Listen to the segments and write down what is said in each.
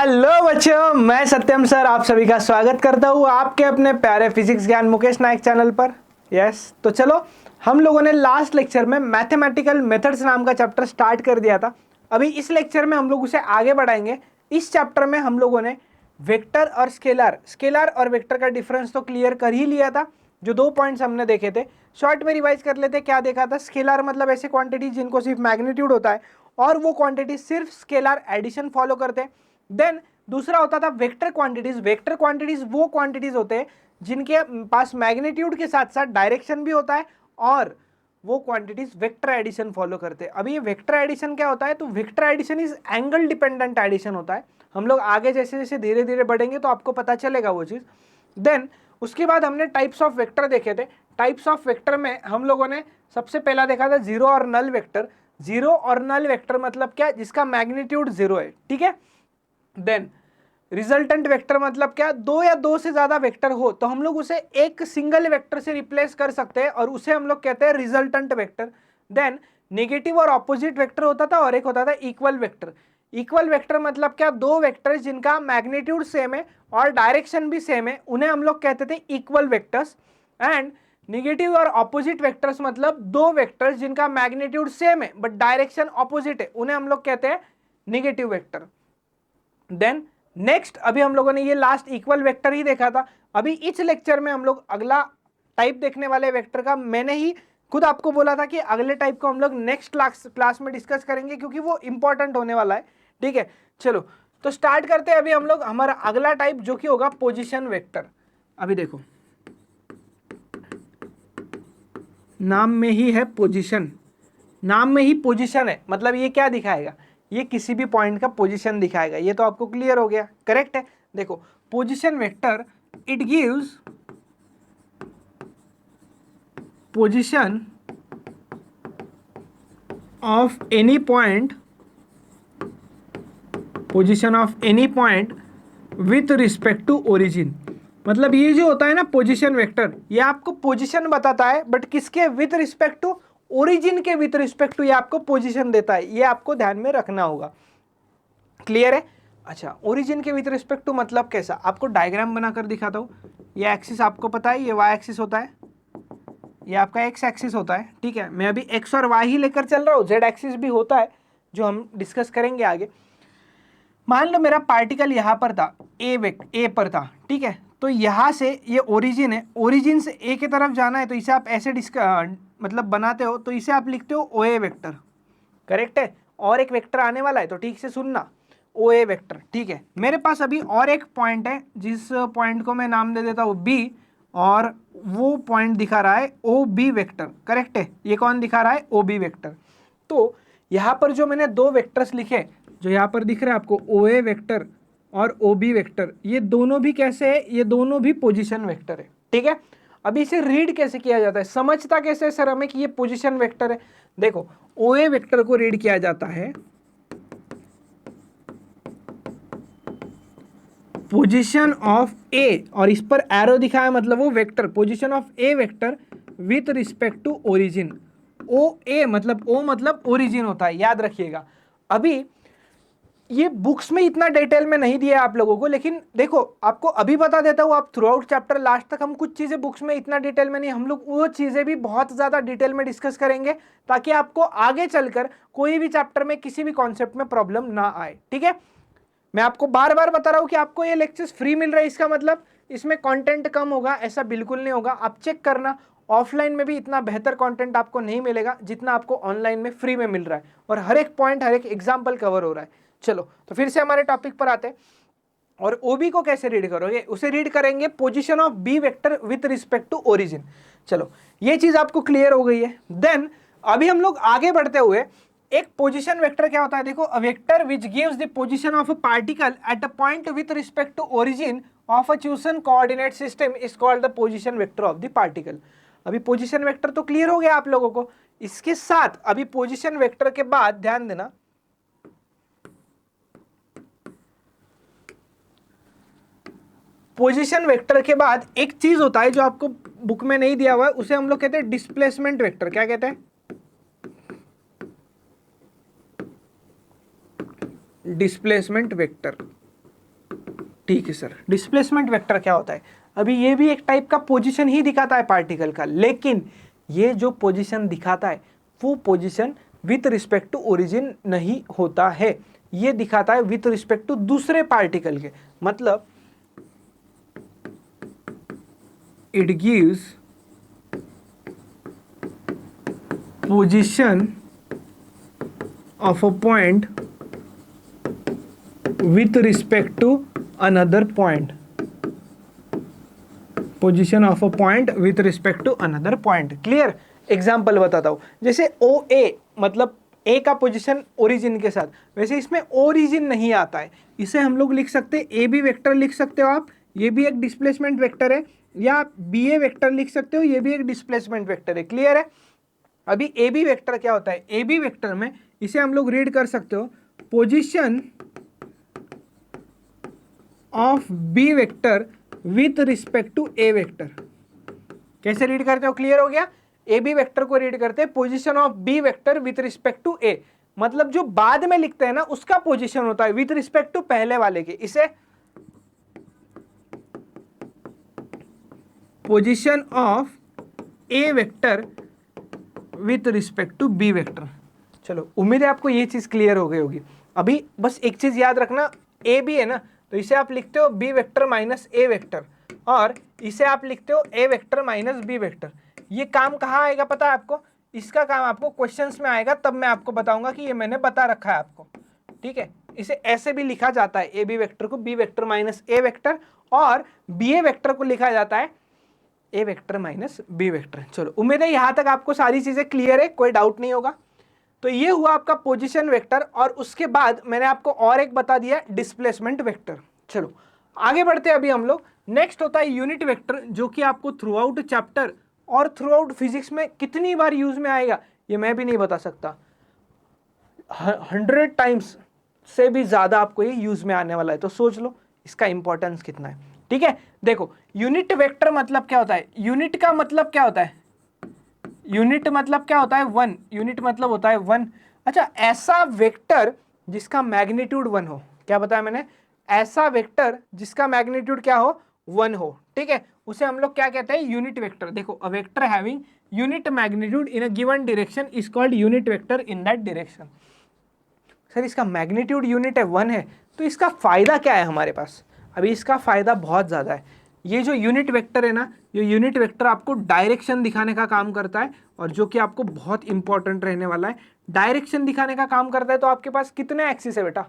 Hello बच्चों, मैं सत्यम sir आप सभी का स्वागत करता हूँ आपके अपने प्यारे फिजिक्स ज्ञान मुकेश नायक चैनल पर। तो चलो, हम लोगों ने लास्ट लेक्चर में मैथमेटिकल मेथड्स नाम का चैप्टर स्टार्ट कर दिया था। अभी इस लेक्चर में हम लोग उसे आगे बढ़ाएंगे। इस चैप्टर में हम लोगों ने वेक्टर और स्केलर और वेक्टर का डिफरेंस तो क्लियर कर ही लिया था। जो 2 पॉइंट्स हमने देखे थे, शॉर्ट में रिवाइज कर लेते। क्या देखा था? स्केलर मतलब ऐसे क्वांटिटी जिनको सिर्फ मैग्नीट्यूड होता है और वो क्वांटिटी सिर्फ स्केलर एडिशन फॉलो करते हैं। देन दूसरा होता था वेक्टर क्वांटिटीज। वेक्टर क्वांटिटीज वो क्वांटिटीज होते हैं जिनके पास मैग्नीट्यूड के साथ साथ डायरेक्शन भी होता है और वो क्वांटिटीज वेक्टर एडिशन फॉलो करते हैं। अभी ये वेक्टर एडिशन क्या होता है? तो vector addition is angle dependent addition होता है। हम लोग आगे जैसे जैसे धीरे धीरे बढ़ेंगे तो आपको पता चलेगा वो चीज। देन उसके बाद हमने टाइप्स ऑफ वेक्टर देखे थे। टाइप्स ऑफ वेक्टर में हम लोगों ने सबसे पहला देखा था जीरो और नल वेक्टर। जीरो और नल वेक्टर मतलब क्या? जिसका मैग्नीट्यूड जीरो है, ठीक है। देन रिजल्टेंट वेक्टर मतलब क्या? दो या दो से ज्यादा वेक्टर हो तो हम लोग उसे एक सिंगल वेक्टर से रिप्लेस कर सकते हैं और उसे हम लोग कहते हैं रिजल्टेंट वेक्टर। देन नेगेटिव और ऑपोजिट वेक्टर होता था और एक होता था इक्वल वेक्टर। इक्वल वेक्टर मतलब क्या? दो वेक्टर जिनका मैग्नीट्यूड सेम है और डायरेक्शन भी सेम है, उन्हें हम लोग कहते थे इक्वल वेक्टर्स। एंड निगेटिव और ऑपोजिट वेक्टर्स मतलब दो वेक्टर्स जिनका मैग्नीट्यूड सेम है बट डायरेक्शन ऑपोजिट है, उन्हें हम लोग कहते हैं निगेटिव वेक्टर। देन नेक्स्ट, अभी हम लोगों ने ये लास्ट इक्वल वेक्टर ही देखा था। अभी इस लेक्चर में हम लोग अगला टाइप देखने वाले वेक्टर का, मैंने ही खुद आपको बोला था कि अगले टाइप को हम लोग नेक्स्ट क्लास में डिस्कस करेंगे क्योंकि वो इंपॉर्टेंट होने वाला है, ठीक है। चलो तो स्टार्ट करते हैं। अभी हम लोग हमारा अगला टाइप जो कि होगा पोजिशन वेक्टर। अभी देखो, नाम में ही है पोजिशन, नाम में ही पोजीशन है, मतलब ये क्या दिखाएगा? ये किसी भी पॉइंट का पोजीशन दिखाएगा। ये तो आपको क्लियर हो गया, करेक्ट है। देखो position vector, it gives position of any point, position of any point with respect to origin. मतलब ये जो होता है ना पोजीशन वेक्टर, ये आपको पोजीशन बताता है बट किसके? विथ रिस्पेक्ट टू ओरिजिन के विथ रिस्पेक्ट टू ये आपको पोजीशन देता है। ये आपको ध्यान में रखना होगा, क्लियर है। अच्छा, ओरिजिन के विथ रिस्पेक्ट टू मतलब कैसा? आपको डायग्राम बनाकर दिखाता हूँ। ये एक्सिस आपको पता है, ये वाई एक्सिस होता है, ये आपका एक्स एक्सिस होता है, ठीक है। मैं अभी एक्स और वाई ही लेकर चल रहा हूँ, जेड एक्सिस भी होता है जो हम डिस्कस करेंगे आगे। मान लो मेरा पार्टिकल यहाँ पर था, ए पर था, ठीक है। तो यहाँ से ये ओरिजिन है, ओरिजिन से ए की तरफ जाना है तो इसे आप ऐसे मतलब बनाते हो, तो इसे आप लिखते हो ओ ए वेक्टर, करेक्ट है। और एक वेक्टर आने वाला है तो ठीक से सुनना, ओ ए वेक्टर, ठीक है। मेरे पास अभी और एक पॉइंट है जिस पॉइंट को मैं नाम दे देता हूँ बी, और वो पॉइंट दिखा रहा है ओ बी वेक्टर, करेक्ट है। ये कौन दिखा रहा है? O B vector. तो यहाँ पर जो मैंने दो वेक्टर्स लिखे, जो यहाँ पर दिख रहा है आपको ओ ए वेक्टर और ओ बी वेक्टर, ये दोनों भी कैसे है? ये दोनों भी पोजिशन वेक्टर है, ठीक है। अभी इसे रीड कैसे किया जाता है? समझता कैसे है सर हमें कि ये पोजिशन वेक्टर है? देखो, ओ ए वेक्टर को रीड किया जाता है पोजीशन ऑफ ए, और इस पर एरो दिखाया मतलब वो vector, position of A vector with respect to origin. O A मतलब ओ मतलब ओरिजिन होता है, याद रखिएगा। अभी ये बुक्स में इतना डिटेल में नहीं दिया आप लोगों को, लेकिन देखो आपको अभी बता देता हूँ, आप थ्रू आउट चैप्टर लास्ट तक हम कुछ चीजें बुक्स में इतना डिटेल में नहीं, हम लोग वो चीजें भी बहुत ज्यादा डिटेल में डिस्कस करेंगे ताकि आपको आगे चलकर कोई भी चैप्टर में किसी भी कॉन्सेप्ट में प्रॉब्लम ना आए, ठीक है। मैं आपको बार बार बता रहा हूं कि आपको ये लेक्चर्स फ्री मिल रहा है, इसका मतलब इसमें कंटेंट कम होगा ऐसा बिल्कुल नहीं होगा। आप चेक करना, ऑफलाइन में भी इतना बेहतर कंटेंट आपको नहीं मिलेगा जितना आपको ऑनलाइन में फ्री में मिल रहा है, और हर एक पॉइंट हर एक एग्जांपल कवर हो रहा है। चलो तो फिर से हमारे टॉपिक पर आते हैं। और ओबी को कैसे रीड करोगे? उसे रीड करेंगे position of B vector with respect to origin. चलो ये चीज आपको क्लियर हो गई है। देन अभी हम लोग आगे बढ़ते हुए, एक पोजीशन वेक्टर क्या होता है? देखो, a vector which gives the position of a particle at a point with respect to origin of a chosen coordinate system is called the position vector of the particle. अभी position vector तो clear हो गया आप लोगों को। इसके साथ अभी पोजीशन वेक्टर के बाद ध्यान देना, पोजीशन वेक्टर के बाद एक चीज होता है जो आपको बुक में नहीं दिया हुआ है, उसे हम लोग कहते हैं डिस्प्लेसमेंट वेक्टर। क्या कहते हैं? Displacement vector. ठीक है सर, डिस्प्लेसमेंट वेक्टर क्या होता है? अभी ये भी एक टाइप का पोजीशन ही दिखाता है पार्टिकल का, लेकिन ये जो पोजीशन दिखाता है वो position with respect to origin नहीं होता है, ये दिखाता है विथ रिस्पेक्ट टू दूसरे पार्टिकल के। मतलब it gives position of a point with respect to another point, position of a point with respect to another point। Clear? Example बताता हूँ, जैसे ओ ए, मतलब ए का पोजीशन ओरिजिन के साथ, वैसे इसमें ओरिजिन नहीं आता है, इसे हम लोग लिख सकते हैं ए बी वेक्टर लिख सकते हो आप, ये भी एक डिस्प्लेसमेंट वेक्टर है, या बी ए वेक्टर लिख सकते हो, ये भी एक डिस्प्लेसमेंट वेक्टर है। क्लियर है? अभी ए बी वेक्टर क्या होता है? ए बी वेक्टर में इसे हम लोग रीड कर सकते हो position of B vector with respect to A vector. कैसे रीड करते हो? क्लियर हो गया? ए बी वेक्टर को रीड करते हैं position of B vector with respect to A, मतलब जो बाद में लिखते हैं ना उसका पोजीशन होता है विथ रिस्पेक्ट टू पहले वाले के, इसे position of A vector with respect to B vector. चलो, उम्मीद है आपको ये चीज क्लियर हो गई होगी। अभी बस एक चीज याद रखना, ए बी है ना, तो इसे आप लिखते हो बी वेक्टर माइनस ए वेक्टर, और इसे आप लिखते हो ए वेक्टर माइनस बी वेक्टर। ये काम कहाँ आएगा पता है आपको? इसका काम आपको क्वेश्चंस में आएगा, तब मैं आपको बताऊंगा कि ये मैंने बता रखा है आपको। ठीक है, इसे ऐसे भी लिखा जाता है, ए बी वेक्टर को बी वेक्टर माइनस ए वेक्टर, और बी ए वेक्टर को लिखा जाता है A vector minus B vector. चलो, उम्मीद है यहाँ तक आपको सारी चीजें क्लियर है, कोई डाउट नहीं होगा। तो ये हुआ आपका पोजीशन वेक्टर, और उसके बाद मैंने आपको और एक बता दिया डिस्प्लेसमेंट वेक्टर। चलो आगे बढ़ते हैं। अभी हम लोग नेक्स्ट होता है यूनिट वेक्टर, जो कि आपको थ्रू आउट चैप्टर और थ्रू आउट फिजिक्स में कितनी बार यूज में आएगा ये मैं भी नहीं बता सकता, 100 टाइम्स से भी ज्यादा आपको ये यूज में आने वाला है। तो सोच लो इसका इंपॉर्टेंस कितना है। ठीक है, देखो यूनिट वेक्टर मतलब क्या होता है? यूनिट का मतलब क्या होता है? यूनिट मतलब क्या होता है? 1। यूनिट मतलब होता है 1। अच्छा, ऐसा वेक्टर जिसका मैग्नीट्यूड 1 हो, क्या बताया मैंने? ऐसा वेक्टर जिसका मैग्नीट्यूड क्या हो? 1 हो। ठीक है, उसे हम लोग क्या कहते हैं? Unit vector. देखो, a vector having unit magnitude in a given direction is called unit vector in that direction. Sir, इसका मैग्नीट्यूड यूनिट है 1 है, तो इसका फायदा क्या है हमारे पास? अभी इसका फायदा बहुत ज़्यादा है। ये जो यूनिट वेक्टर है ना, ये यूनिट वेक्टर आपको डायरेक्शन दिखाने का काम करता है, और जो कि आपको बहुत इंपॉर्टेंट रहने वाला है। डायरेक्शन दिखाने का काम करता है, तो आपके पास कितने एक्सिस है बेटा?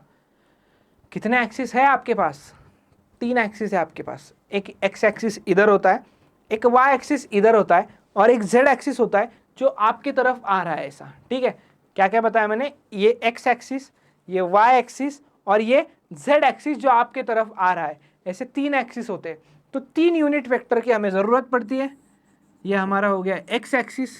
कितने एक्सिस है आपके पास? 3 एक्सिस है आपके पास। एक एक्स एक्सिस इधर होता है, एक वाई एक्सिस इधर होता है, और एक जेड एक्सिस होता है जो आपकी तरफ आ रहा है ऐसा। ठीक है, क्या क्या बताया मैंने? ये एक्स एक्सिस, ये वाई एक्सिस, और ये जेड एक्सिस जो आपके तरफ आ रहा है। ऐसे 3 एक्सिस होते हैं, तो 3 यूनिट वेक्टर की हमें ज़रूरत पड़ती है। ये हमारा हो गया एक्स एक्सिस,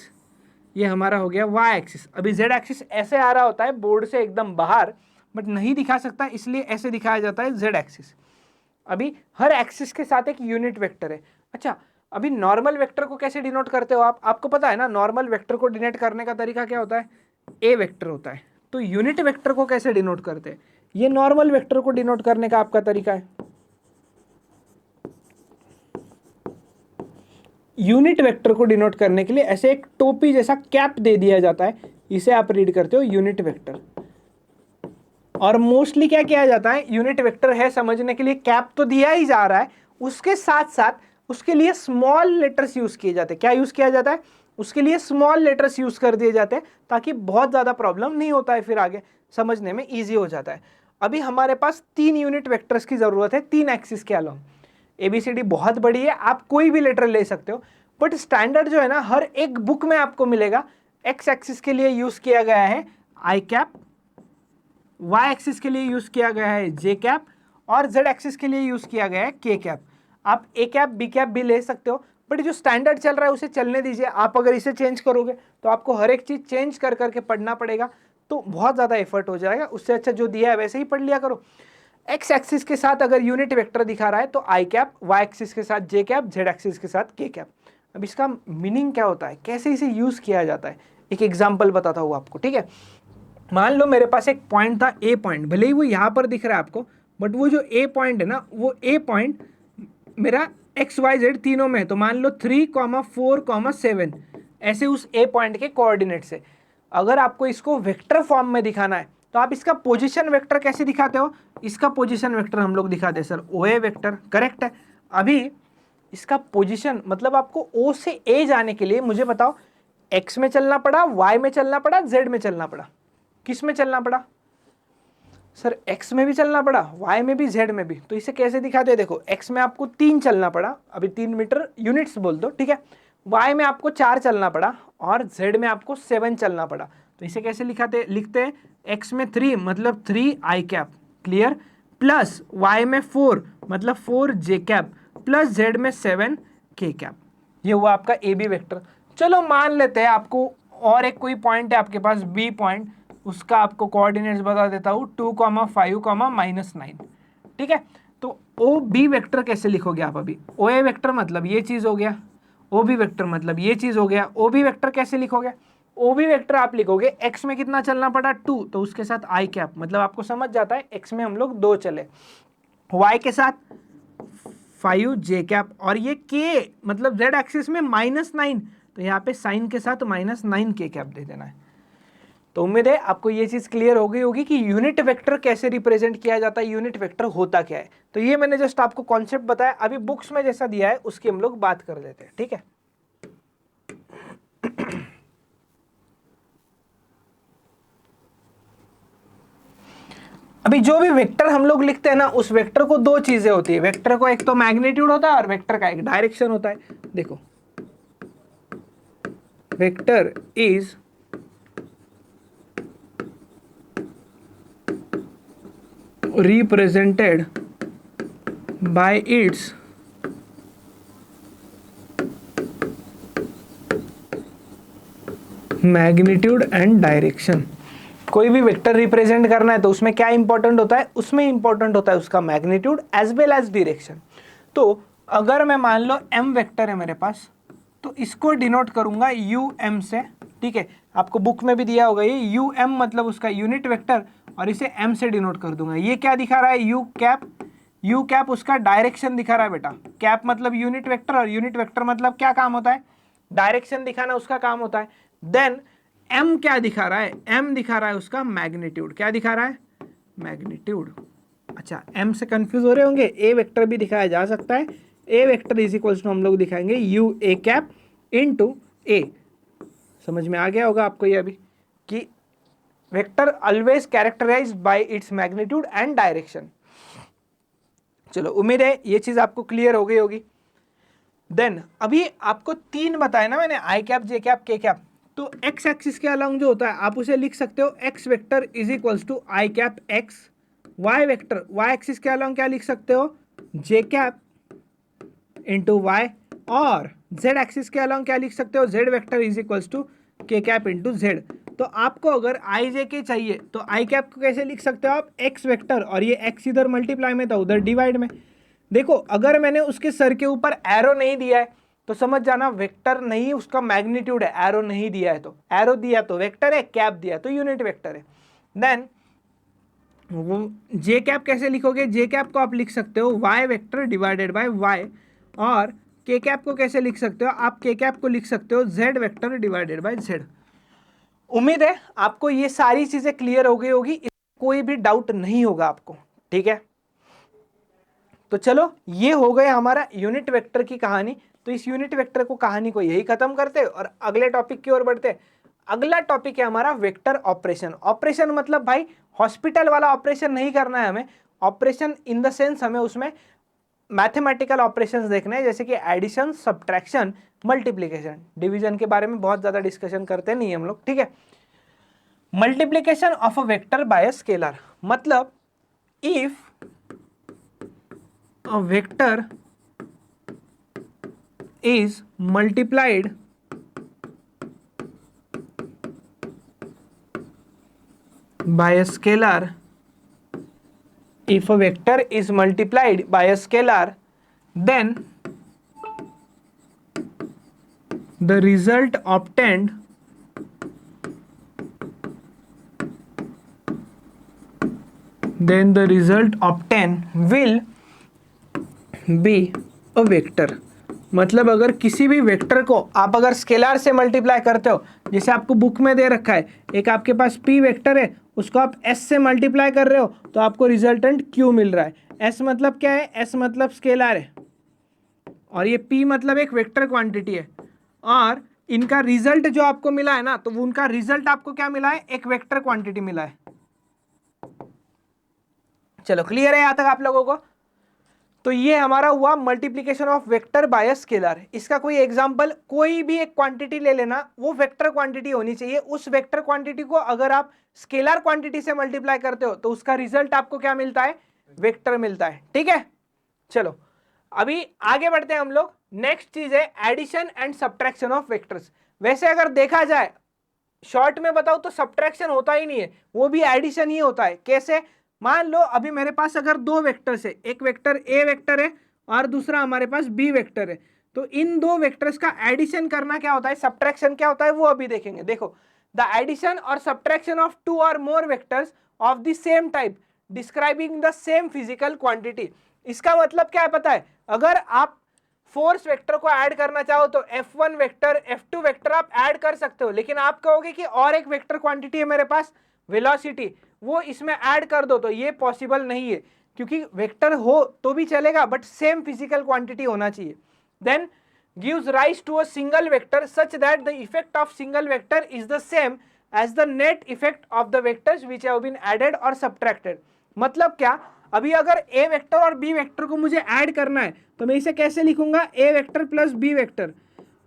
ये हमारा हो गया वाई एक्सिस। अभी जेड एक्सिस ऐसे आ रहा होता है बोर्ड से एकदम बाहर, बट नहीं दिखा सकता, इसलिए ऐसे दिखाया जाता है जेड एक्सिस। अभी हर एक्सिस के साथ एक यूनिट वेक्टर है। अच्छा, अभी नॉर्मल वेक्टर को कैसे डिनोट करते हो आप? आपको पता है ना, नॉर्मल वेक्टर को डिनोट करने का तरीका क्या होता है? ए वेक्टर होता है। तो यूनिट वेक्टर को कैसे डिनोट करते हैं? ये नॉर्मल वेक्टर को डिनोट करने का आपका तरीका है। यूनिट वेक्टर को डिनोट करने के लिए ऐसे एक टोपी जैसा कैप दे दिया जाता है, इसे आप रीड करते हो यूनिट वेक्टर। और मोस्टली क्या किया जाता है? यूनिट वेक्टर है समझने के लिए कैप तो दिया ही जा रहा है, उसके साथ साथ उसके लिए स्मॉल लेटर्स यूज किए जाते हैं। क्या यूज किया जाता है? उसके लिए स्मॉल लेटर्स यूज कर दिए जाते हैं, ताकि बहुत ज्यादा प्रॉब्लम नहीं होता है, फिर आगे समझने में ईजी हो जाता है। अभी हमारे पास 3 यूनिट वेक्टर्स की जरूरत है, 3 एक्सिस के अलावा। ABCD बहुत बड़ी है, आप कोई भी लेटर ले सकते हो, बट स्टैंडर्ड जो है ना, हर एक बुक में आपको मिलेगा। एक्स एक्सिस के लिए यूज किया गया है आई कैप, वाई एक्सिस के लिए यूज किया गया है जे कैप, और जेड एक्सिस के लिए यूज किया गया है के कैप। आप ए कैप बी कैप भी ले सकते हो, बट जो स्टैंडर्ड चल रहा है उसे चलने दीजिए। आप अगर इसे चेंज करोगे तो आपको हर एक चीज चेंज कर करके पढ़ना पड़ेगा, तो बहुत ज़्यादा एफर्ट हो जाएगा। उससे अच्छा जो दिया है वैसे ही पढ़ लिया करो। एक्स एक्सिस के साथ अगर यूनिट वेक्टर दिखा रहा है तो आई कैप, वाई एक्सिस के साथ जे कैप, जेड एक्सिस के साथ के कैप। अब इसका मीनिंग क्या होता है, कैसे इसे यूज किया जाता है, एक एग्जाम्पल बताता हूँ आपको। ठीक है, मान लो मेरे पास एक पॉइंट था, ए पॉइंट, भले ही वो यहाँ पर दिख रहा है आपको, बट वो जो ए पॉइंट है ना, वो ए पॉइंट मेरा एक्स वाई जेड तीनों में है, तो मान लो 3,4,7 ऐसे उस ए पॉइंट के कोऑर्डिनेट्स है। अगर आपको इसको वेक्टर फॉर्म में दिखाना है तो आप इसका पोजीशन वेक्टर कैसे दिखाते हो, इसका पोजीशन वेक्टर हम लोग दिखाते हैं सर ओ ए वेक्टर, करेक्ट है। अभी इसका पोजीशन मतलब आपको ओ से ए जाने के लिए मुझे बताओ एक्स में चलना पड़ा, वाई में चलना पड़ा, जेड में चलना पड़ा, किस में चलना पड़ा सर? एक्स में भी चलना पड़ा, वाई में भी, जेड में भी। तो इसे कैसे दिखाते हैं, देखो एक्स में आपको 3 चलना पड़ा, अभी 3 मीटर यूनिट्स बोल दो, ठीक है। वाई में आपको 4 चलना पड़ा और जेड में आपको 7 चलना पड़ा। तो इसे कैसे लिखते हैं, एक्स में 3 मतलब 3 आई कैप, क्लियर, प्लस वाई में 4 मतलब 4 जे कैप, प्लस जेड में 7 के कैप। ये हुआ आपका ए बी वेक्टर। चलो मान लेते हैं आपको और एक कोई पॉइंट है आपके पास बी पॉइंट, उसका आपको कोऑर्डिनेट्स बता देता हूँ 2,5,-9, ठीक है। तो ओ बी वेक्टर कैसे लिखोगे आप? अभी ओ ए वेक्टर मतलब ये चीज हो गया, ओ बी वेक्टर मतलब ये चीज हो गया। ओ बी वेक्टर कैसे लिखोगे? ओ बी वेक्टर आप लिखोगे एक्स में कितना चलना पड़ा 2, तो उसके साथ आई कैप, मतलब आपको समझ जाता है एक्स में हम लोग 2 चले, वाई के साथ 5 जे कैप, और ये के मतलब जेड एक्सिस में -9, तो यहाँ पे साइन के साथ -9 के कैप दे देना है। तो उम्मीद है आपको ये चीज क्लियर हो गई होगी कि यूनिट वेक्टर कैसे रिप्रेजेंट किया जाता है, यूनिट वेक्टर होता क्या है। तो ये मैंने जस्ट आपको कॉन्सेप्ट बताया, अभी बुक्स में जैसा दिया है उसकी हम लोग बात कर लेते हैं, ठीक है। अभी जो भी वेक्टर हम लोग लिखते हैं ना, उस वेक्टर को 2 चीजें होती है, वेक्टर को एक तो मैग्नीट्यूड होता है और वेक्टर का एक डायरेक्शन होता है। देखो vector is represented by its magnitude and direction. कोई भी वेक्टर रिप्रेजेंट करना है तो उसमें क्या इंपॉर्टेंट होता है, उसमें इंपॉर्टेंट होता है उसका magnitude as well as direction. तो अगर मैं मान लो m वेक्टर है मेरे पास, तो इसको डिनोट करूंगा um से, ठीक है। आपको बुक में भी दिया होगा ये um मतलब उसका यूनिट वेक्टर, और इसे m से डिनोट कर दूंगा। ये क्या दिखा रहा है, यू कैप उसका डायरेक्शन दिखा रहा है बेटा। कैप मतलब यूनिट वेक्टर, और यूनिट वेक्टर मतलब क्या काम होता है, डायरेक्शन दिखाना उसका काम होता है। देन m क्या दिखा रहा है, m दिखा रहा है उसका मैग्नीट्यूड। क्या दिखा रहा है, मैग्नीट्यूड। अच्छा m से कंफ्यूज हो रहे होंगे, ए वेक्टर भी दिखाया जा सकता है। A vector is equals to हम लोग दिखाएंगे you A cap into A. समझ में आ गया होगा आपको ये अभी कि vector always characterized by its magnitude and direction. चलो उम्मीद है ये चीज आपको क्लियर हो गई होगी। देन अभी आपको 3 बताया ना मैंने, I cap, J cap, K cap. तो एक्स एक्सिस के अलॉन्ग जो होता है आप उसे लिख सकते हो X vector is equals to I cap X. Y vector Y axis के अलॉन्ग क्या लिख सकते हो, जे कैप इंटू वाई। और जेड एक्सिस के अलॉन्ग क्या लिख सकते हो, Z vector is equals to K cap into Z. तो आपको अगर आई जे के चाहिए तो आई कैप को कैसे लिख सकते हो आप, एक्स वेक्टर, और ये एक्स इधर मल्टीप्लाई में था उधर डिवाइड में। देखो अगर मैंने उसके सर के ऊपर एरो नहीं दिया है तो समझ जाना वेक्टर नहीं उसका मैग्नीट्यूड है, एरो नहीं दिया है तो, एरो दिया तो वेक्टर है, कैप दिया तो यूनिट वेक्टर है। देन जे कैप कैसे लिखोगे, जे कैप को आप लिख सकते हो Y vector divided by Y. और के कैप को कैसे लिख सकते हो आप, के कैप को लिख सकते हो Z vector divided bye Z. उम्मीद है आपको ये सारी चीजें क्लियर हो गई होगी, कोई भी डाउट नहीं होगा आपको, ठीक है। तो चलो ये हो गया हमारा यूनिट वेक्टर की कहानी। तो इस यूनिट वेक्टर को कहानी को यही खत्म करते और अगले टॉपिक की ओर बढ़ते। अगला टॉपिक है हमारा वेक्टर ऑपरेशन। ऑपरेशन मतलब भाई हॉस्पिटल वाला ऑपरेशन नहीं करना है हमें, ऑपरेशन इन द सेंस हमें उसमें मैथमेटिकल ऑपरेशंस देखने हैं, जैसे कि एडिशन, सब्ट्रैक्शन, मल्टीप्लिकेशन। डिवीजन के बारे में बहुत ज्यादा डिस्कशन करते नहीं हम लोग, ठीक है। Multiplication of a vector by a scalar मतलब if a vector is multiplied by a scalar, if a vector is multiplied by a scalar, then the result obtained then the result obtained will be a vector। मतलब अगर किसी भी vector को आप अगर scalar से multiply करते हो, जैसे आपको बुक में दे रखा है एक आपके पास p वेक्टर है, उसको आप s से मल्टीप्लाई कर रहे हो तो आपको रिजल्टेंट q मिल रहा है। s मतलब क्या है? s मतलब स्केलर है और ये p मतलब एक वेक्टर क्वांटिटी है, और इनका रिजल्ट जो आपको मिला है ना, तो वो उनका रिजल्ट आपको क्या मिला है? एक वेक्टर क्वांटिटी मिला है। चलो क्लियर है यहां तक आप लोगों को? तो ये हमारा हुआ multiplication of vector by scalar. इसका कोई एग्जांपल, कोई भी एक क्वांटिटी ले लेना, वो वेक्टर क्वांटिटी होनी चाहिए। उस वेक्टर क्वांटिटी को अगर आप स्केलर क्वांटिटी से मल्टीप्लाई करते हो तो उसका रिजल्ट आपको क्या मिलता है? वेक्टर मिलता है। ठीक है, चलो अभी आगे बढ़ते हैं हम लोग। नेक्स्ट चीज है addition and subtraction of vectors. वैसे अगर देखा जाए शॉर्ट में बताऊं तो सब्ट्रैक्शन होता ही नहीं है, वो भी एडिशन ही होता है। कैसे? मान लो अभी मेरे पास अगर दो वेक्टर्स है, एक वेक्टर ए वेक्टर है और दूसरा हमारे पास बी वेक्टर है, तो इन दो वेक्टर्स का एडिशन करना क्या होता है, सब्ट्रैक्शन क्या होता है, वो अभी देखेंगे। देखो, द एडिशन और सब्ट्रैक्शन ऑफ टू और more vectors of the same type describing the same physical quantity. इसका मतलब क्या है पता है? अगर आप फोर्स वेक्टर को ऐड करना चाहो तो F1 वेक्टर F2 वेक्टर आप ऐड कर सकते हो, लेकिन आप कहोगे कि और एक वेक्टर क्वांटिटी है मेरे पास वेलोसिटी, वो इसमें ऐड कर दो, तो ये पॉसिबल नहीं है, क्योंकि वेक्टर हो तो भी चलेगा बट सेम फिजिकल क्वांटिटी होना चाहिए। Then gives rise to a single vector such that the effect of single vector is the same as the net effect of the vectors which have been added और subtracted. मतलब क्या? अभी अगर A vector और B vector को मुझे add करना है तो मैं इसे कैसे लिखूंगा? ए वेक्टर प्लस बी वेक्टर।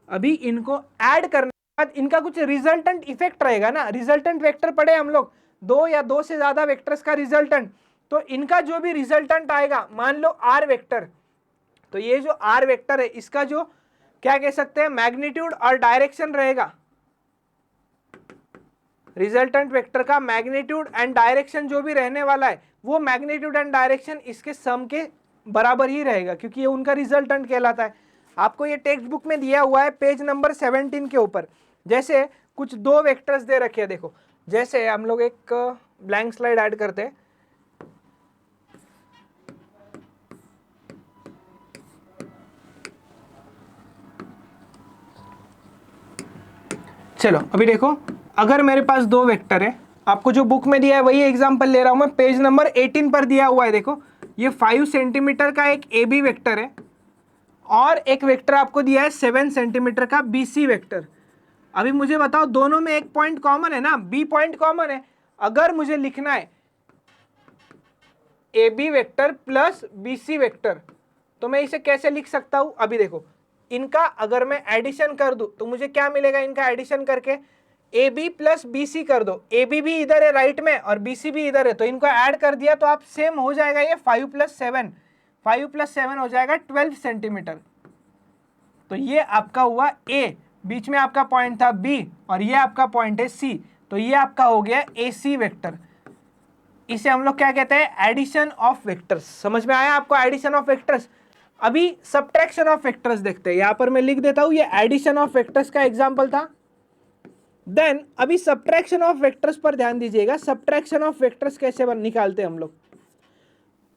अभी इनको ऐड करने के बाद इनका कुछ रिजल्टेंट इफेक्ट रहेगा ना, रिजल्टेंट वेक्टर पढ़े हम लोग, दो या दो से ज्यादा वेक्टर्स का रिजल्टेंट। तो इनका जो भी रिजल्टेंट आएगा, मान लो आर वेक्टर, तो ये जो आर वेक्टर है इसका जो क्या कह सकते हैं, मैग्नीट्यूड और डायरेक्शन रहेगा, रिजल्टेंट वेक्टर का मैग्नीट्यूड एंड डायरेक्शन जो भी रहने वाला है, वो मैग्नीट्यूड एंड डायरेक्शन इसके सम के बराबर ही रहेगा, क्योंकि ये उनका रिजल्टेंट कहलाता है। आपको ये टेक्स्ट बुक में दिया हुआ है पेज नंबर 17 के ऊपर। जैसे कुछ दो वेक्टर्स दे रखे हैं, देखो, जैसे हम लोग एक ब्लैंक स्लाइड ऐड करते हैं। चलो अभी देखो, अगर मेरे पास दो वेक्टर है, आपको जो बुक में दिया है वही एग्जांपल ले रहा हूं मैं, पेज नंबर 18 पर दिया हुआ है। देखो, ये 5 सेंटीमीटर का एक ए बी वेक्टर है और एक वेक्टर आपको दिया है 7 सेंटीमीटर का बी सी वेक्टर। अभी मुझे बताओ, दोनों में एक पॉइंट कॉमन है ना, बी पॉइंट कॉमन है। अगर मुझे लिखना है A B vector plus B C vector, तो मैं इसे कैसे लिख सकता हूं? अभी देखो, इनका अगर मैं एडिशन कर दूं तो मुझे क्या मिलेगा? इनका एडिशन करके A B plus B C कर दो, ए बी भी इधर है राइट में और बी सी भी इधर है, तो इनको ऐड कर दिया तो आप सेम हो जाएगा। ये 5 प्लस 7 हो जाएगा 12 सेंटीमीटर। तो ये आपका हुआ ए, बीच में आपका पॉइंट था बी और ये आपका पॉइंट है सी, तो ये आपका हो गया ए सी वेक्टर। इसे हम लोग क्या कहते हैं? Addition of vectors. समझ में आया आपको? Addition of vectors. अभी सब्ट्रैक्शन ऑफ वेक्टर्स देखते हैं। यहां पर मैं लिख देता हूं, ये एडिशन ऑफ वेक्टर्स का एग्जांपल था। देन अभी सब्ट्रैक्शन ऑफ वेक्टर्स पर ध्यान दीजिएगा। सब्ट्रैक्शन ऑफ वेक्टर्स कैसे निकालते हैं हम लोग?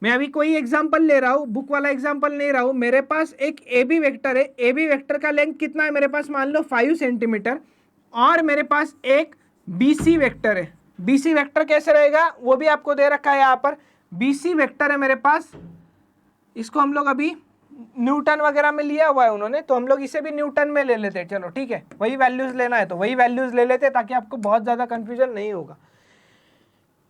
मैं अभी कोई एग्जांपल ले रहा हूं, बुक वाला एग्जांपल नहीं रहा हूं। मेरे पास एक ए बी वेक्टर है, ए बी वेक्टर का लेंथ कितना है मेरे पास? मान लो 5 सेंटीमीटर। और मेरे पास एक बी सी वेक्टर है। बी सी वेक्टर कैसे रहेगा वो भी आपको दे रखा है यहाँ पर। बी सी वेक्टर है मेरे पास, इसको हम लोग अभी न्यूटन वगैरह में लिया हुआ है उन्होंने, तो हम लोग इसे भी न्यूटन में ले लेते हैं। चलो ठीक है, वही वैल्यूज लेना है तो वही वैल्यूज ले लेते हैं, ताकि आपको बहुत ज़्यादा कंफ्यूजन नहीं होगा।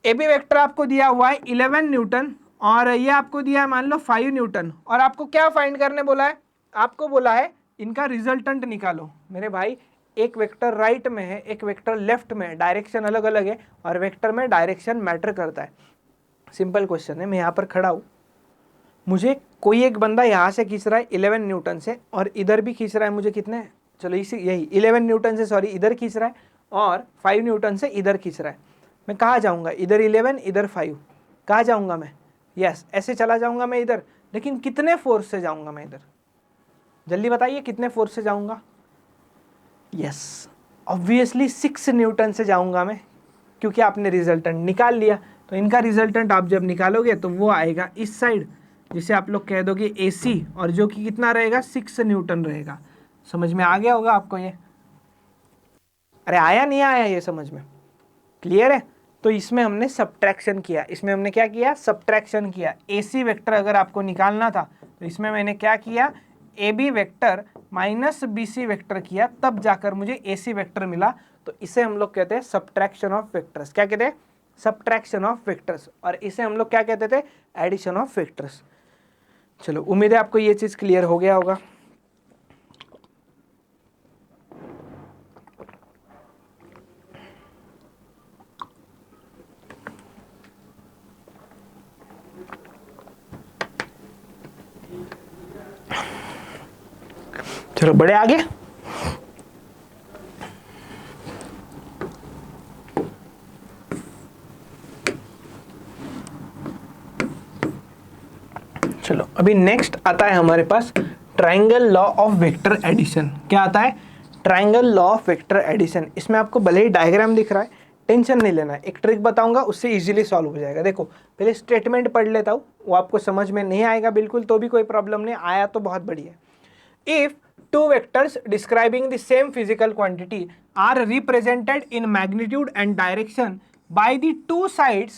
ए बी वेक्टर आपको दिया हुआ है 11 न्यूटन और ये आपको दिया है मान लो 5 न्यूटन, और आपको क्या फाइंड करने बोला है? आपको बोला है इनका रिजल्टेंट निकालो। मेरे भाई, एक वेक्टर राइट में है, एक वेक्टर लेफ्ट में है, डायरेक्शन अलग अलग है, और वेक्टर में डायरेक्शन मैटर करता है। सिंपल क्वेश्चन है, मैं यहाँ पर खड़ा हूँ, मुझे कोई एक बंदा यहाँ से खींच रहा है 11 न्यूटन से, और इधर भी खींच रहा है मुझे कितने, चलो इसी यही 11 न्यूटन से, सॉरी इधर खींच रहा है, और 5 न्यूटन से इधर खींच रहा है। मैं कहाँ जाऊँगा? इधर 11 इधर 5, कहाँ जाऊँगा मैं? यस, ऐसे चला जाऊँगा मैं इधर, लेकिन कितने फोर्स से जाऊँगा मैं इधर? जल्दी बताइए, कितने फोर्स से जाऊँगा? यस, ऑब्वियसली 6 न्यूटन से जाऊँगा मैं, क्योंकि आपने रिजल्टेंट निकाल लिया। तो तो इनका रिजल्टेंट आप जब निकालोगे तो वो आएगा इस साइड, जिसे आप लोग कह दोगे AC, और जो कि कितना रहेगा 6 न्यूटन रहेगा। समझ में आ गया होगा आपको ये? अरे आया नहीं आया ये समझ में? क्लियर है? तो इसमें हमने सब्ट्रैक्शन किया, इसमें हमने क्या किया? सब्ट्रैक्शन किया। AC वेक्टर अगर आपको निकालना था तो इसमें मैंने क्या किया? AB vector minus BC vector किया, तब जाकर मुझे AC वेक्टर मिला। तो इसे हम लोग कहते हैं सब्ट्रैक्शन ऑफ वेक्टर्स। क्या कहते हैं? Subtraction of vectors. और इसे हम लोग क्या कहते थे? Addition of vectors. चलो, उम्मीद है आपको ये चीज क्लियर हो गया होगा। चलो बड़े आगे। चलो अभी नेक्स्ट आता है हमारे पास triangle law of vector addition. क्या आता है? Triangle law of vector addition. इसमें आपको भले ही डायग्राम दिख रहा है, टेंशन नहीं लेना है, एक ट्रिक बताऊंगा, उससे इजीली सॉल्व हो जाएगा। देखो पहले स्टेटमेंट पढ़ लेता हूँ, वो आपको समझ में नहीं आएगा बिल्कुल तो भी कोई प्रॉब्लम नहीं, आया तो बहुत बढ़िया। If two vectors describing the same physical quantity are represented in magnitude and direction by the two sides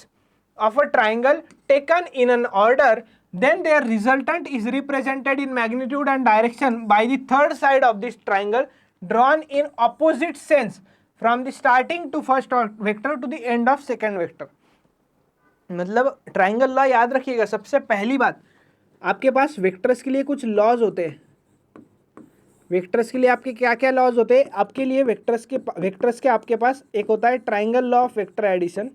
of a triangle taken in an order, then their resultant is represented in magnitude and direction by the third side of this triangle drawn in opposite sense from the starting to first vector to the end of second vector। मतलब triangle law याद रखिएगा। सबसे पहली बात, आपके पास vectors के लिए कुछ लॉज होते हैं। वेक्टर्स के लिए आपके क्या क्या लॉज होते हैं? आपके लिए वेक्टर्स के आपके पास एक होता है triangle law of vector addition,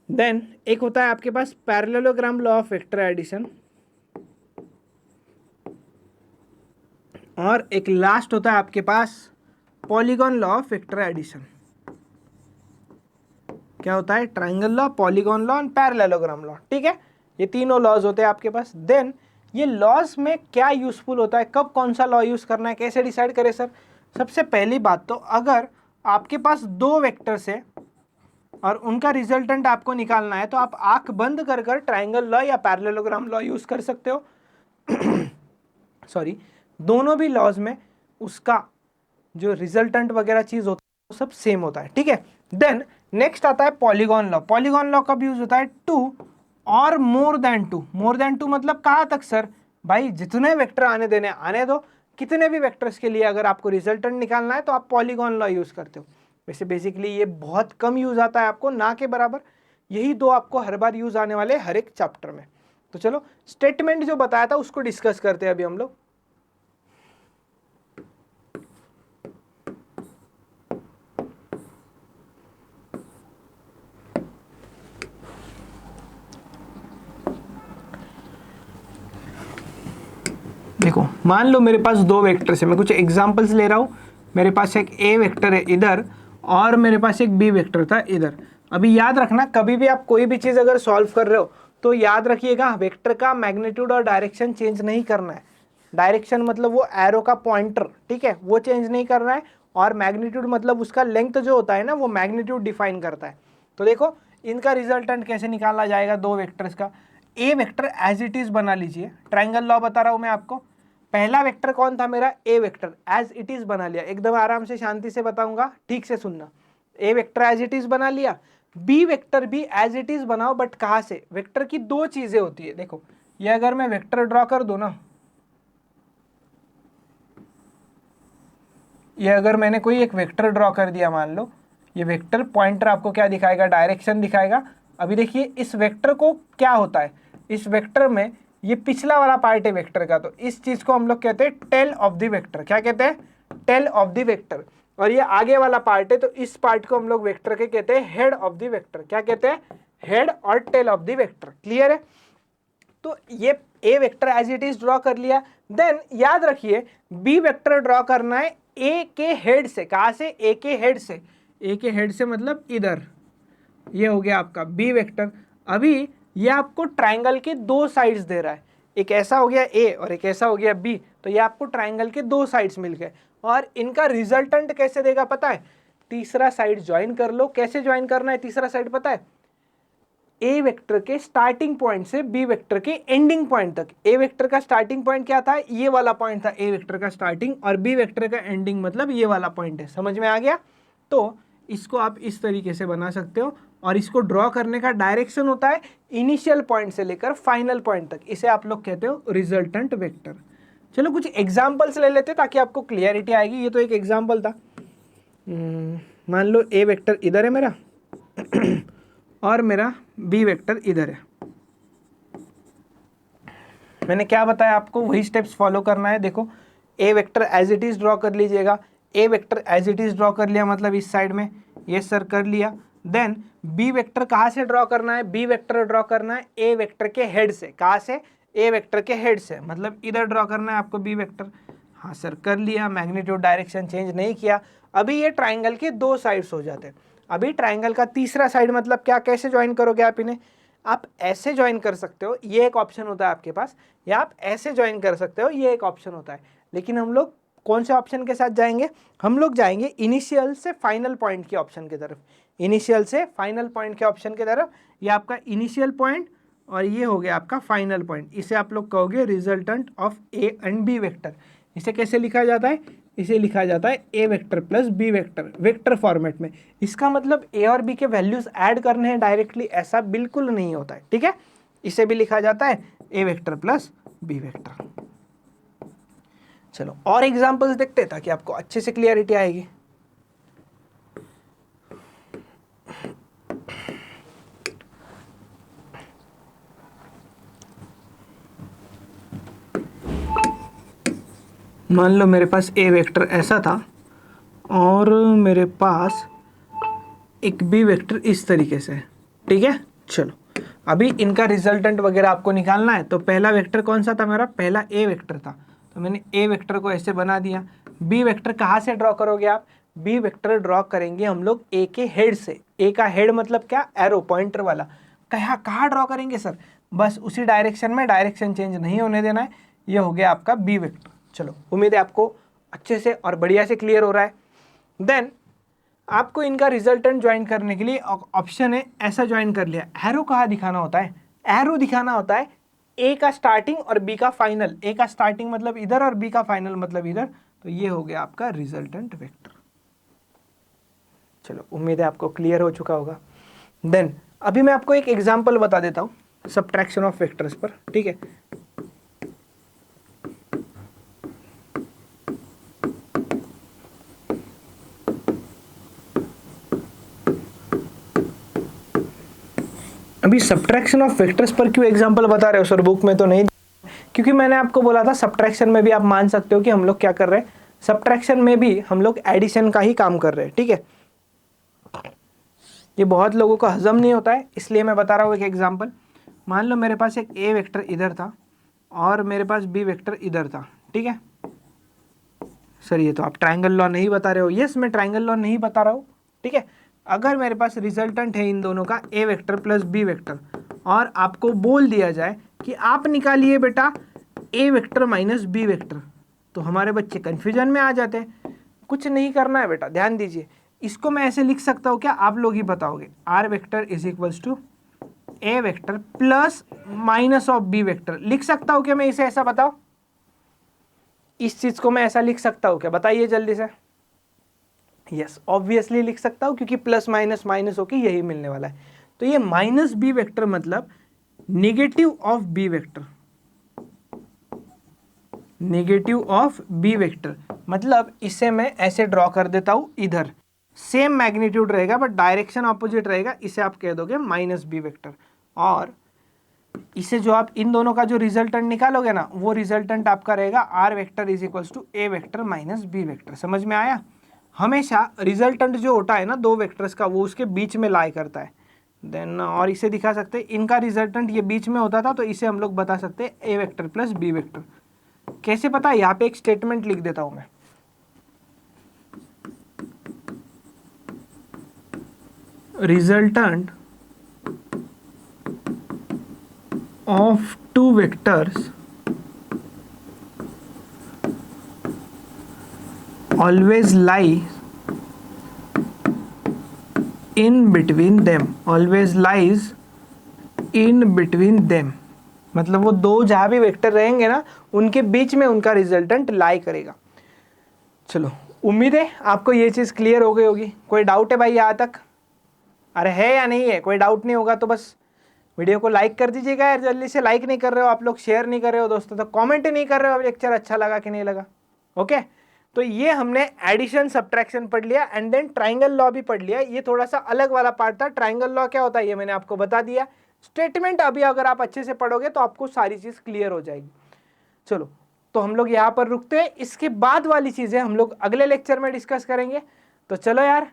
then एक होता है आपके पास parallelogram law of vector addition, और एक लास्ट होता है आपके पास polygon law of vector addition. क्या होता है? Triangle law, polygon law and parallelogram law. ठीक है, ये तीनों लॉज होते हैं आपके पास। देन ये लॉज में क्या यूजफुल होता है, कब कौन सा लॉ यूज करना है, कैसे डिसाइड करें सर? सबसे पहली बात तो, अगर आपके पास दो वेक्टर्स है और उनका रिजल्टेंट आपको निकालना है तो आप आंख बंद कर कर ट्राइंगल लॉ या पैरेललोग्राम लॉ यूज कर सकते हो। सॉरी, दोनों भी लॉज में उसका जो रिजल्टेंट वगैरह चीज होता है वो सब सेम होता है। ठीक है, देन नेक्स्ट आता है पॉलीगॉन लॉ। पॉलीगॉन लॉ कब यूज होता है? टू और more than two. More than two मतलब कहाँ तक सर? भाई जितने वेक्टर आने देने आने दो, कितने भी वेक्टर्स के लिए अगर आपको रिजल्टेंट निकालना है तो आप पॉलीगॉन लॉ यूज करते हो। वैसे बेसिकली ये बहुत कम यूज आता है आपको, ना के बराबर। यही दो आपको हर बार यूज आने वाले हर एक चैप्टर में। तो चलो स्टेटमेंट जो बताया था उसको डिस्कस करते हैं अभी हम लोग। देखो मान लो मेरे पास दो वेक्टर्स है, मैं कुछ एग्जांपल्स ले रहा हूँ। मेरे पास एक ए वेक्टर है इधर और मेरे पास एक बी वेक्टर था इधर। अभी याद रखना, कभी भी आप कोई भी चीज़ अगर सॉल्व कर रहे हो तो याद रखिएगा वेक्टर का मैग्नीट्यूड और डायरेक्शन चेंज नहीं करना है। डायरेक्शन मतलब वो एरो का पॉइंटर, ठीक है, वो चेंज नहीं करना है। और मैग्नीट्यूड मतलब उसका लेंथ जो होता है ना, वो मैग्नीट्यूड डिफाइन करता है। तो देखो इनका रिजल्टेंट कैसे निकाला जाएगा दो वेक्टर्स का। ए वेक्टर एज इट इज बना लीजिए, ट्राइंगल लॉ बता रहा हूं मैं आपको। पहला वेक्टर कौन था मेरा? ए वेक्टर, एज इट इज बना लिया। एकदम आराम से शांति से बताऊंगा, ठीक से सुनना। ए वेक्टर एज इट इज बना लिया, बी वेक्टर भी एज इट इज बनाओ, बट कहां से? वेक्टर की दो चीजें होती है। देखो ये अगर मैं वेक्टर ड्रॉ कर दूं ना, ये अगर मैंने कोई एक वेक्टर ड्रॉ कर दिया, मान लो ये वेक्टर पॉइंटर आपको क्या दिखाएगा? डायरेक्शन दिखाएगा। अभी देखिए इस वेक्टर को क्या होता है, इस वेक्टर में ये पिछला वाला पार्ट है वेक्टर का, तो इस चीज को हम लोग कहते हैं टेल ऑफ द वेक्टर। क्या कहते हैं? Tail of the vector. और ये आगे वाला पार्ट है, तो इस पार्ट को हम लोग वेक्टर के कहते हैं हेड ऑफ द वेक्टर। क्या कहते हैं? हेड और tail of the vector. Clear है? तो ये A vector as it is draw कर लिया। देन याद रखिए बी वेक्टर ड्रॉ करना है ए के हेड से। कहां से? ए के हेड से। ए के हेड से मतलब इधर, ये हो गया आपका बी वेक्टर। अभी ये आपको ट्राइंगल के दो साइड्स दे रहा है, एक ऐसा हो गया ए और एक ऐसा हो गया बी। तो ये आपको ट्राइंगल के दो साइड्स मिल गए। और इनका रिजल्टेंट कैसे देगा पता है? तीसरा साइड ज्वाइन कर लो। कैसे ज्वाइन करना है तीसरा साइड पता है? ए वेक्टर के स्टार्टिंग पॉइंट से बी वेक्टर के एंडिंग पॉइंट तक। ए वेक्टर का स्टार्टिंग पॉइंट क्या था, ये वाला पॉइंट था ए वेक्टर का स्टार्टिंग, और बी वेक्टर का एंडिंग मतलब ये वाला पॉइंट है। समझ में आ गया? तो इसको आप इस तरीके से बना सकते हो, और इसको ड्रॉ करने का डायरेक्शन होता है इनिशियल पॉइंट से लेकर फाइनल पॉइंट तक। इसे आप लोग कहते हो रिजल्टेंट वेक्टर। चलो कुछ एग्जाम्पल्स ले लेते ताकि आपको क्लियरिटी आएगी। ये तो एक एग्जाम्पल था। मान लो ए वेक्टर इधर है मेरा और मेरा बी वेक्टर इधर है। मैंने क्या बताया आपको, वही स्टेप्स फॉलो करना है। देखो A vector as it is draw कर लीजिएगा। A vector as it is draw कर लिया मतलब इस साइड में, ये सर कर लिया। देन बी वेक्टर कहाँ से ड्रॉ करना है, बी वेक्टर ड्रॉ करना है ए वेक्टर के हेड से। कहाँ से, ए वेक्टर के हेड से, मतलब इधर ड्रॉ करना है आपको बी वेक्टर। हाँ सर कर लिया, मैग्नीट्यूड डायरेक्शन चेंज नहीं किया। अभी ये ट्राइंगल के दो साइड्स हो जाते हैं। अभी ट्राइंगल का तीसरा साइड मतलब क्या, कैसे ज्वाइन करोगे आप इन्हें, आप ऐसे ज्वाइन कर सकते हो, ये एक ऑप्शन होता है आपके पास, या आप ऐसे ज्वाइन कर सकते हो, ये एक ऑप्शन होता है। लेकिन हम लोग कौन से ऑप्शन के साथ जाएंगे, हम लोग जाएंगे इनिशियल से फाइनल पॉइंट के ऑप्शन की तरफ। इनिशियल से फाइनल पॉइंट के ऑप्शन की तरफ, ये आपका इनिशियल पॉइंट और ये हो गया आपका फाइनल पॉइंट। इसे आप लोग कहोगे resultant of A and B vector. इसे कैसे लिखा जाता है, इसे लिखा जाता है A vector plus B vector, vector format में। इसका मतलब ए और बी के वैल्यूज ऐड करने हैं डायरेक्टली, ऐसा बिल्कुल नहीं होता है। ठीक है, इसे भी लिखा जाता है A vector plus B vector. चलो और एग्जांपल्स देखते हैं ताकि आपको अच्छे से क्लियरिटी आएगी। मान लो मेरे पास ए वेक्टर ऐसा था और मेरे पास एक बी वेक्टर इस तरीके से। ठीक है, चलो अभी इनका रिजल्टेंट वगैरह आपको निकालना है। तो पहला वेक्टर कौन सा था मेरा, पहला ए वेक्टर था, तो मैंने ए वेक्टर को ऐसे बना दिया। बी वेक्टर कहाँ से ड्रॉ करोगे आप, बी वेक्टर ड्रॉ करेंगे हम लोग ए के हेड से। ए का हेड मतलब क्या, एरो पॉइंटर वाला। कहाँ ड्रॉ करेंगे सर, बस उसी डायरेक्शन में, डायरेक्शन चेंज नहीं होने देना है। ये हो गया आपका बी वेक्टर। चलो उम्मीद है आपको अच्छे से और बढ़िया से क्लियर हो रहा है। देन आपको इनका रिजल्टेंट ज्वाइन करने के लिए ऑप्शन है ऐसा ज्वाइन कर लिया। एरो कहाँ दिखाना होता है, एरो दिखाना होता है ए का स्टार्टिंग और बी का फाइनल। ए का स्टार्टिंग मतलब इधर और बी का फाइनल मतलब इधर। तो ये हो गया आपका रिजल्टेंट वेक्टर। चलो उम्मीद है आपको क्लियर हो चुका होगा। देन अभी मैं आपको एक एग्जांपल बता देता हूँ सब्ट्रैक्शन ऑफ वेक्टर्स पर। ठीक है, अभी सब्ट्रैक्शन ऑफ वेक्टर्स पर क्यों एग्जांपल बता रहे हो सर, बुक में तो नहीं, क्योंकि मैंने आपको बोला था सब्ट्रैक्शन में भी आप मान सकते हो कि हम लोग क्या कर रहे हैं, सब्ट्रैक्शन में भी हम लोग एडिशन का ही काम कर रहे हैं। ठीक है, ये बहुत लोगों को हजम नहीं होता है, इसलिए मैं बता रहा हूँ एक एग्जांपल। मान लो मेरे पास एक ए वेक्टर इधर था और मेरे पास बी वेक्टर इधर था। ठीक है सर, ये तो आप ट्राइंगल लॉ नहीं बता रहे हो। यस, मैं ट्राइंगल लॉ नहीं बता रहा हूँ। ठीक है, अगर मेरे पास रिजल्टेंट है इन दोनों का ए वेक्टर प्लस बी वेक्टर, और आपको बोल दिया जाए कि आप निकालिए बेटा ए वेक्टर माइनस बी वेक्टर, तो हमारे बच्चे कन्फ्यूजन में आ जाते हैं। कुछ नहीं करना है बेटा, ध्यान दीजिए। इसको मैं ऐसे लिख सकता हूँ क्या, आप लोग ही बताओगे। R vector is equals to A vector plus minus of B vector. लिख सकता हूँ क्या मैं इसे, ऐसा बताओ, इस चीज को मैं ऐसा लिख सकता हूँ क्या, बताइए जल्दी से। यस, ऑब्वियसली लिख सकता हूँ, क्योंकि प्लस माइनस माइनस होके यही मिलने वाला है। तो ये माइनस बी वेक्टर मतलब negative of B vector, negative of B vector मतलब इसे मैं ऐसे ड्रॉ कर देता हूँ। इधर सेम मैग्नीट्यूड रहेगा बट डायरेक्शन ऑपोजिट रहेगा, इसे आप कह दोगे माइनस बी वेक्टर। और इसे जो आप इन दोनों का जो रिजल्टेंट निकालोगे ना, वो रिजल्टेंट आपका रहेगा R vector is equals to A vector minus B vector. समझ में आया? हमेशा रिजल्टेंट जो होता है ना दो वेक्टर्स का, वो उसके बीच में लाई करता है। देन और इसे दिखा सकते हैं, इनका रिजल्टेंट ये बीच में होता था, तो इसे हम लोग बता सकते हैं ए वेक्टर प्लस बी वेक्टर। कैसे पता है, यहाँ पे एक स्टेटमेंट लिख देता हूं मैं। Resultant of two vectors always lie in between them, always lies in between them, मतलब वो दो जहाँ भी वेक्टर रहेंगे ना उनके बीच में उनका रिजल्टेंट लाई करेगा। चलो, उम्मीद है आपको ये चीज़ क्लियर हो गई होगी। कोई डाउट है भाई यहाँ तक? अरे है या नहीं है? कोई डाउट नहीं होगा तो बस वीडियो को लाइक कर दीजिएगा यार, जल्दी से। लाइक नहीं कर रहे हो आप लोग, शेयर नहीं कर रहे हो दोस्तों, तो कमेंट ही नहीं कर रहे हो लेक्चर अच्छा लगा कि नहीं लगा। ओके, तो ये हमने एडिशन सब्ट्रैक्शन पढ़ लिया एंड देन ट्राइंगल लॉ भी पढ़ लिया। ये थोड़ा सा अलग वाला पार्ट था। ट्राइंगल लॉ क्या होता है ये मैंने आपको बता दिया। स्टेटमेंट अभी अगर आप अच्छे से पढ़ोगे तो आपको सारी चीज़ क्लियर हो जाएगी। चलो, तो हम लोग यहाँ पर रुकते हैं। इसके बाद वाली चीज़ें हम लोग अगले लेक्चर में डिस्कस करेंगे। तो चलो यार,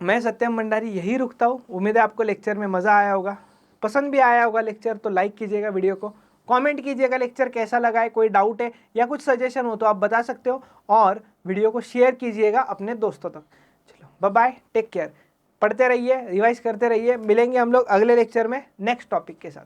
मैं सत्यम भंडारी यही रुकता हूँ। उम्मीद है आपको लेक्चर में मज़ा आया होगा, पसंद भी आया होगा लेक्चर। तो लाइक कीजिएगा वीडियो को, कमेंट कीजिएगा लेक्चर कैसा लगा है, कोई डाउट है या कुछ सजेशन हो तो आप बता सकते हो, और वीडियो को शेयर कीजिएगा अपने दोस्तों तक। चलो, बाय बाय, टेक केयर। पढ़ते रहिए, रिवाइज करते रहिए। मिलेंगे हम लोग अगले लेक्चर में नेक्स्ट टॉपिक के साथ।